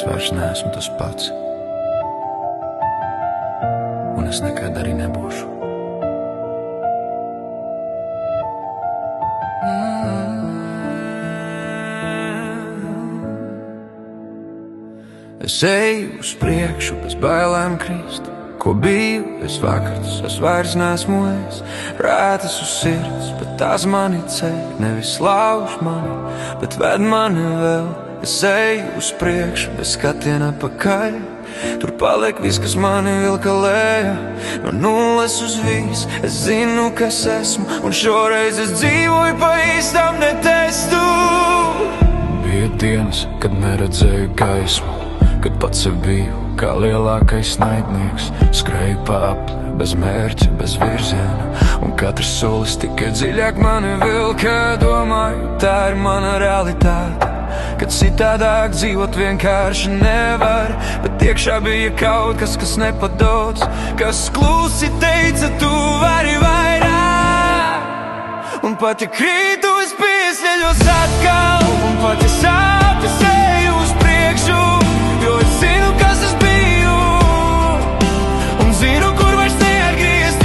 vairs neesmu tas pats, un es nekad arī nebūšu. Es eju uz priekšu, bez bailēm krist. Ko biju es vakar, es vairs neesmu es. Rētas uz sirds, bet tās mani ceļ. Nevis lauž mani, bet ved mani vēl. Es eju uz priekšu, bez skatiena pakaļ. Tur paliek viss, kas mani vilka lejā. No nulles uz visu, es zinu, kas esmu. Un šoreiz es dzīvoju pa īstam netestu. Bija dienas, kad neredzēju gaismu, kad pats sev biju kā lielākais naidnieks. Skrēju pa apli, bez mērķa, bez virziena, un katrs solis tikai dziļāk mani vilka. Domāju, tā ir mana realitāte, kad citādāk dzīvot vienkārši nevar. Bet iekšā bija kaut kas, kas nepadodas, kas klusi teica, tu vari vairāk. Un pat ja krītu, es piesļaļos atkal, un pat ja sāp, es eju uz priekšu. Jo es zinu, kas es biju, un zinu, kur vairs neatgriezties.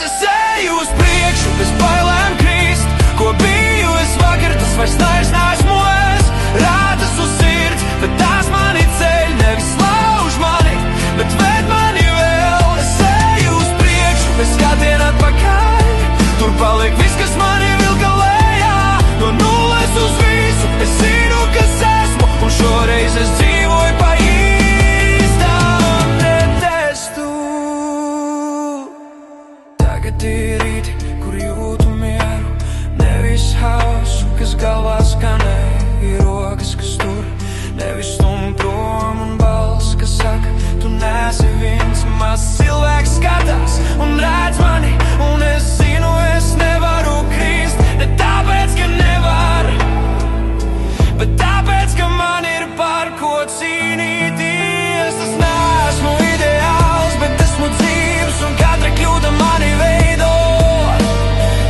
Es eju uz priekšu, bez bailēm krist. Ko biju es vakar, tas vairs neesmu es. Rātas uz sirds, bet tās mani ceļ. Nevis lauž mani, bet ved mani vēl. Es eju uz priekšu, bez skatiena atpakaļ. Tur paliek viss, kas mani vilka lejā. No nulles uz visu, es zinu, kas esmu. Un šoreiz es dzīvoju pa īstam netestu. Tagad ir rīti, kur jūtu mieru. Nevis hausu, kas galvā skanē. Ir rokas, kas tur, nevis stum prom. Un balss, kas saka, tu neesi viens. Maz cilvēks skatās un redz mani. Un es zinu, es nevaru krist. Ne tāpēc, ka nevaru, bet tāpēc, ka man ir par ko cīnīties. Es neesmu ideāls, bet esmu dzīvs, un katra kļūda mani veido.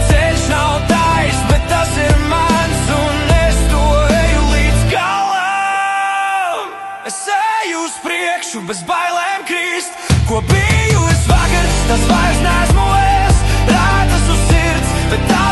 Ceļš nav tais, bet tas ir mans, un es to eju līdz galam. Es eju uz priekšu, bez bailēm krist. Ko biju es vakar, tas vairs neesmu es. Rātas uz sirds, bet tā